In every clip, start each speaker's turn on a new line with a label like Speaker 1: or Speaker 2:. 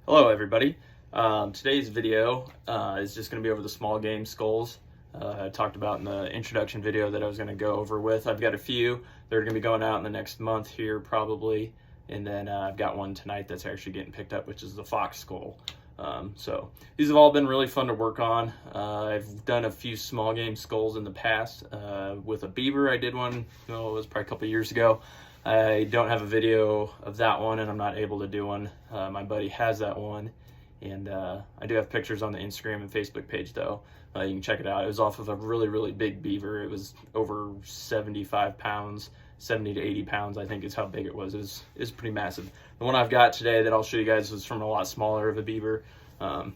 Speaker 1: Hello everybody. Today's video is just going to be over the small game skulls I talked about in the introduction video that I was going to go over with. I've got a few that are going to be going out in the next month here probably, and then I've got one tonight that's actually getting picked up, which is the fox skull. So these have all been really fun to work on. I've done a few small game skulls in the past with a beaver. I did one, it was probably a couple of years ago. I don't have a video of that one, and I'm not able to do one. My buddy has that one, and I do have pictures on the Instagram and Facebook page, though. You can check it out. It was off of a really big beaver. It was over 75 pounds, 70 to 80 pounds, I think is how big it was. It was pretty massive. The one I've got today that I'll show you guys was from a lot smaller of a beaver. But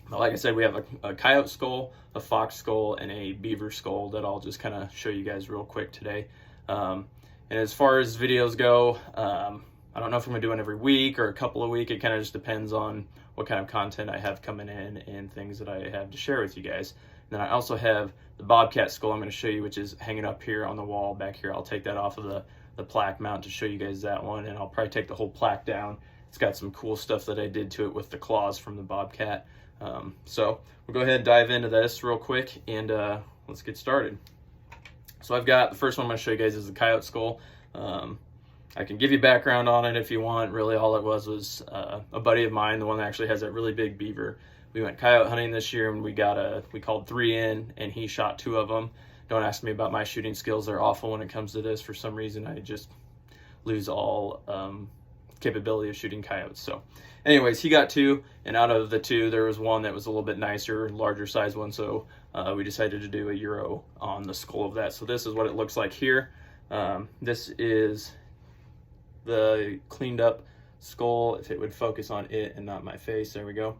Speaker 1: like I said, we have a coyote skull, a fox skull, and a beaver skull that I'll just kind of show you guys real quick today. And as far as videos go, I don't know if I'm gonna do one every week or a couple of weeks. It kind of just depends on what kind of content I have coming in and things that I have to share with you guys. And then I also have the bobcat skull I'm gonna show you, which is hanging up here on the wall back here. I'll take that off of the plaque mount to show you guys that one, and I'll probably take the whole plaque down. It's got some cool stuff that I did to it with the claws from the bobcat. So we'll go ahead and dive into this real quick, and let's get started. So I've got the first one I'm going to show you guys is the coyote skull. I can give you background on it if you want. Really all it was a buddy of mine, the one that actually has that really big beaver. We went coyote hunting this year, and we called 3 in, and he shot 2 of them. Don't ask me about my shooting skills. They're awful when it comes to this. For some reason, I just lose all capability of shooting coyotes. So anyways, he got 2, and out of the 2 there was one that was a little bit nicer, larger size one, so we decided to do a euro on the skull of that. So this is what it looks like here. This is the cleaned up skull, if it would focus on it and not my face. There we go.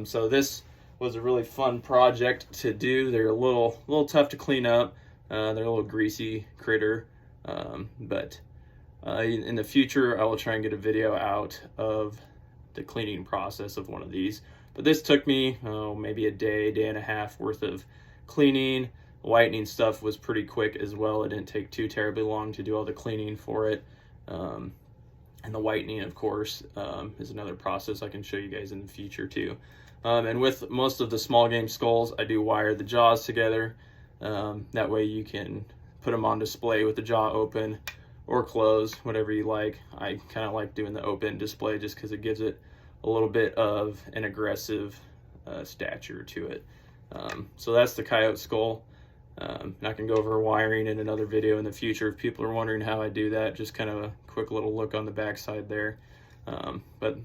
Speaker 1: So this was a really fun project to do. They're a little tough to clean up. They're a little greasy critter, but in the future I will try and get a video out of the cleaning process of one of these. But this took me maybe a day and a half worth of cleaning. Whitening stuff was pretty quick as well. It didn't take too terribly long to do all the cleaning for it. And the whitening, of course, is another process I can show you guys in the future too. And with most of the small game skulls, I do wire the jaws together. That way you can put them on display with the jaw open or closed, whatever you like. I kind of like doing the open display just because it gives it a little bit of an aggressive stature to it. So that's the coyote skull. And I can go over wiring in another video in the future if people are wondering how I do that. Just kind of a quick little look on the back side there. But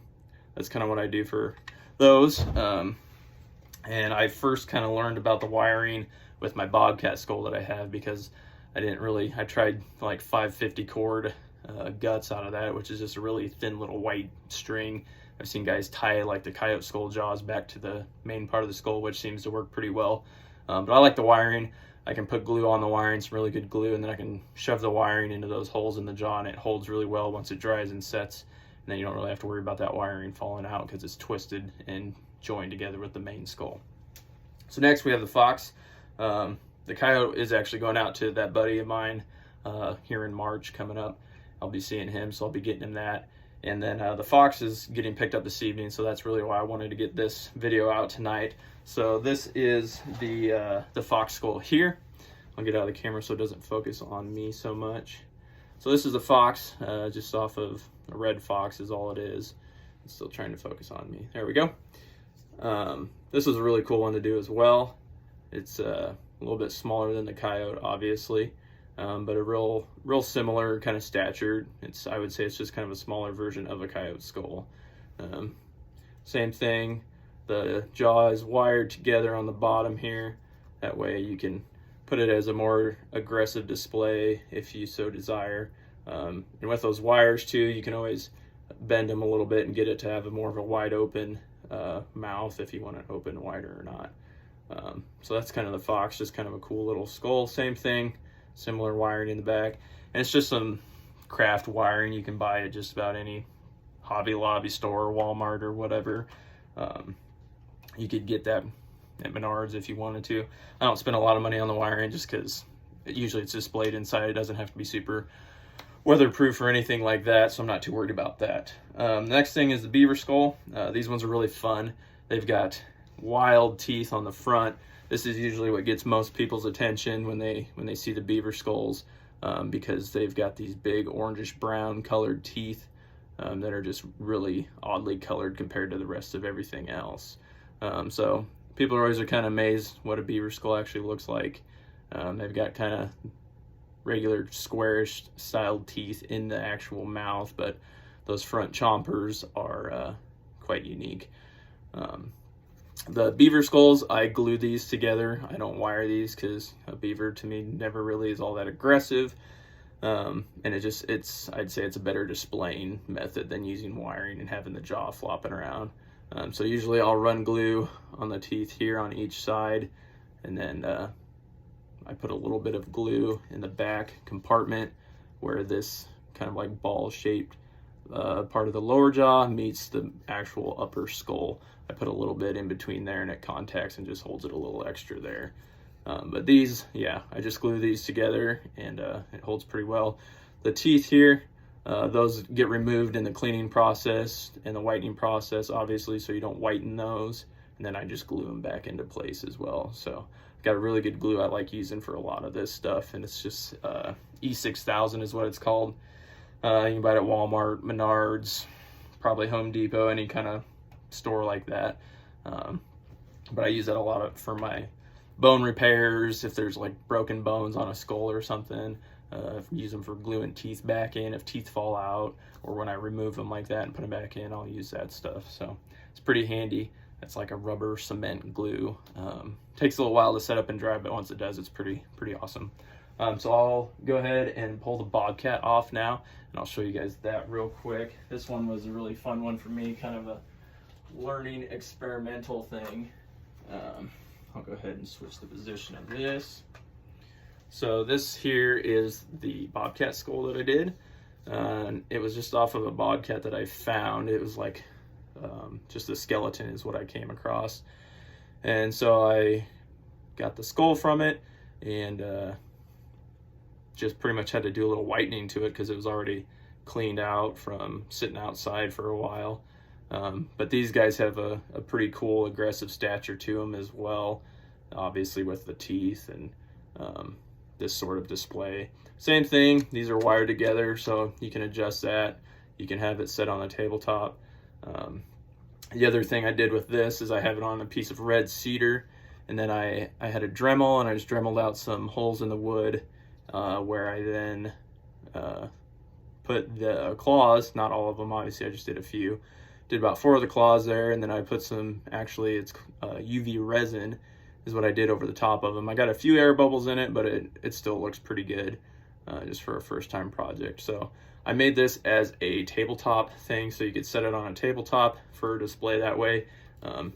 Speaker 1: that's kind of what I do for those. And I first kind of learned about the wiring with my bobcat skull that I have, because I tried like 550 cord guts out of that, which is just a really thin little white string. I've seen guys tie like the coyote skull jaws back to the main part of the skull, which seems to work pretty well. But I like the wiring. I can put glue on the wiring, some really good glue, and then I can shove the wiring into those holes in the jaw, and it holds really well once it dries and sets. And then you don't really have to worry about that wiring falling out because it's twisted and joined together with the main skull. So next we have the fox. The coyote is actually going out to that buddy of mine here in March coming up. I'll be seeing him, so I'll be getting him that. And then the fox is getting picked up this evening, so that's really why I wanted to get this video out tonight. So this is the fox skull here. I'll get out of the camera so it doesn't focus on me so much. So this is a fox, just off of a red fox is all it is. It's still trying to focus on me. There we go. This was a really cool one to do as well. It's a little bit smaller than the coyote, obviously. But a real similar kind of stature. I would say it's just kind of a smaller version of a coyote skull. Same thing, the jaw is wired together on the bottom here. That way you can put it as a more aggressive display if you so desire. And with those wires too, you can always bend them a little bit and get it to have more of a wide open mouth if you want it open wider or not. So that's kind of the fox, just kind of a cool little skull. Same thing. Similar wiring in the back, and it's just some craft wiring you can buy at just about any Hobby Lobby store, Walmart, or whatever. You could get that at Menards if you wanted to. I don't spend a lot of money on the wiring just because usually it's displayed inside. It doesn't have to be super weatherproof or anything like that, so I'm not too worried about that. Next thing is the beaver skull. These ones are really fun. They've got wild teeth on the front. This is usually what gets most people's attention when they see the beaver skulls, because they've got these big orangish brown colored teeth that are just really oddly colored compared to the rest of everything else. So people always are kind of amazed what a beaver skull actually looks like. They've got kind of regular squarish styled teeth in the actual mouth, but those front chompers are quite unique. The beaver skulls, I glue these together. I don't wire these because a beaver to me never really is all that aggressive. And I'd say it's a better displaying method than using wiring and having the jaw flopping around. So usually I'll run glue on the teeth here on each side, and then I put a little bit of glue in the back compartment where this kind of like ball shaped part of the lower jaw meets the actual upper skull. I put a little bit in between there, and it contacts and just holds it a little extra there. But these, yeah, I just glue these together, and it holds pretty well. The teeth here, those get removed in the cleaning process and the whitening process, obviously, so you don't whiten those. And then I just glue them back into place as well. So I've got a really good glue I like using for a lot of this stuff, and it's just E6000 is what it's called. You can buy it at Walmart, Menards, probably Home Depot, any kind of store like that. But I use that a lot for my bone repairs. If there's like broken bones on a skull or something, use them for gluing teeth back in if teeth fall out, or when I remove them like that and put them back in, I'll use that stuff. So it's pretty handy. It's like a rubber cement glue. Takes a little while to set up and dry, but once it does, it's pretty awesome. So I'll go ahead and pull the Bobcat off now, and I'll show you guys that real quick. This one was a really fun one for me, kind of a learning experimental thing. I'll go ahead and switch the position of this. So this here is the Bobcat skull that I did. It was just off of a Bobcat that I found. It was like just a skeleton is what I came across. And so I got the skull from it, and just pretty much had to do a little whitening to it because it was already cleaned out from sitting outside for a while. But these guys have a pretty cool aggressive stature to them as well, obviously with the teeth and this sort of display. Same thing, these are wired together, so you can adjust that. You can have it set on a tabletop. The other thing I did with this is I have it on a piece of red cedar, and then I had a Dremel, and I just Dremeled out some holes in the wood where I then put the claws, not all of them obviously, I just did a few. Did about 4 of the claws there, and then I put some, actually it's UV resin is what I did over the top of them. I got a few air bubbles in it, but it still looks pretty good just for a first time project. So I made this as a tabletop thing, so you could set it on a tabletop for display that way.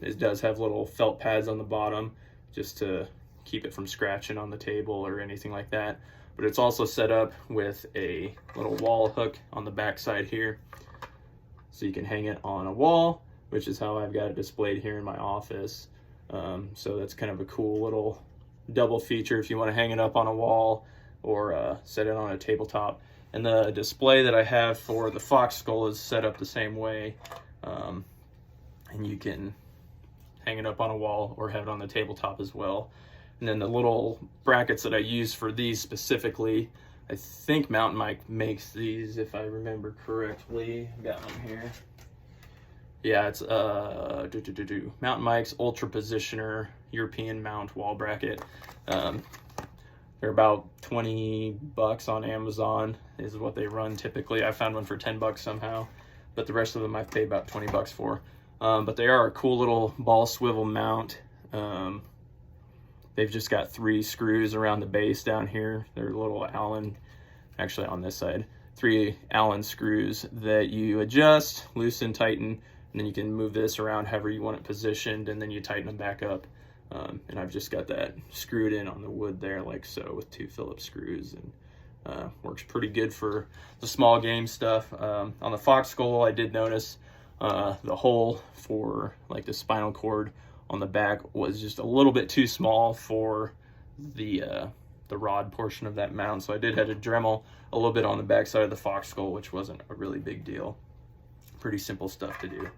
Speaker 1: It does have little felt pads on the bottom just to keep it from scratching on the table or anything like that. But it's also set up with a little wall hook on the back side here, so you can hang it on a wall, which is how I've got it displayed here in my office. So that's kind of a cool little double feature if you want to hang it up on a wall or set it on a tabletop. And the display that I have for the fox skull is set up the same way. And you can hang it up on a wall or have it on the tabletop as well. And then the little brackets that I use for these specifically, I think Mountain Mike makes these, if I remember correctly. Got them here. Yeah, it's Mountain Mike's Ultra Positioner European Mount Wall Bracket. They're about 20 bucks on Amazon is what they run typically. I found one for 10 bucks somehow, but the rest of them I've paid about 20 bucks for. But they are a cool little ball swivel mount. They've just got 3 screws around the base down here. They're little Allen, actually on this side, 3 Allen screws that you adjust, loosen, tighten, and then you can move this around however you want it positioned, and then you tighten them back up. And I've just got that screwed in on the wood there like so with 2 Phillips screws, and works pretty good for the small game stuff. On the fox skull, I did notice the hole for like the spinal cord on the back was just a little bit too small for the rod portion of that mound. So I did have to Dremel a little bit on the backside of the fox skull, which wasn't a really big deal. Pretty simple stuff to do.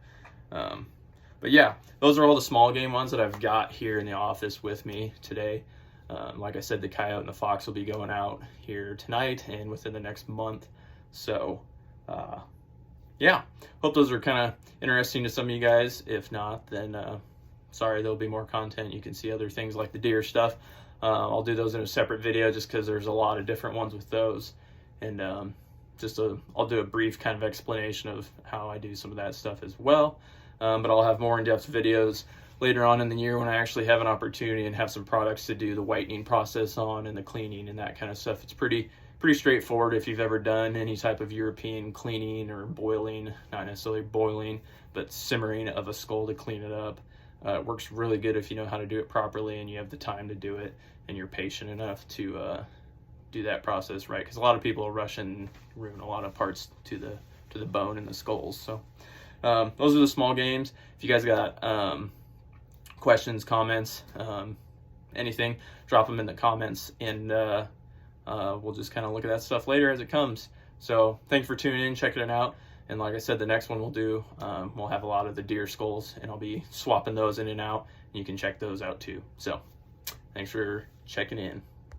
Speaker 1: But yeah, those are all the small game ones that I've got here in the office with me today. Like I said, the coyote and the fox will be going out here tonight and within the next month. So yeah, hope those are kind of interesting to some of you guys. If not, then sorry, there'll be more content. You can see other things like the deer stuff. I'll do those in a separate video just because there's a lot of different ones with those. And I'll do a brief kind of explanation of how I do some of that stuff as well. But I'll have more in-depth videos later on in the year when I actually have an opportunity and have some products to do the whitening process on and the cleaning and that kind of stuff. It's pretty straightforward if you've ever done any type of European cleaning or boiling, not necessarily boiling, but simmering of a skull to clean it up. It works really good if you know how to do it properly and you have the time to do it and you're patient enough to do that process right. Because a lot of people rush and ruin a lot of parts to the bone and the skulls. So those are the small games. If you guys got questions, comments, anything, drop them in the comments, and we'll just kind of look at that stuff later as it comes. So thanks for tuning in, checking it out. And like I said, the next one we'll do, we'll have a lot of the deer skulls, and I'll be swapping those in and out, and you can check those out too. So thanks for checking in.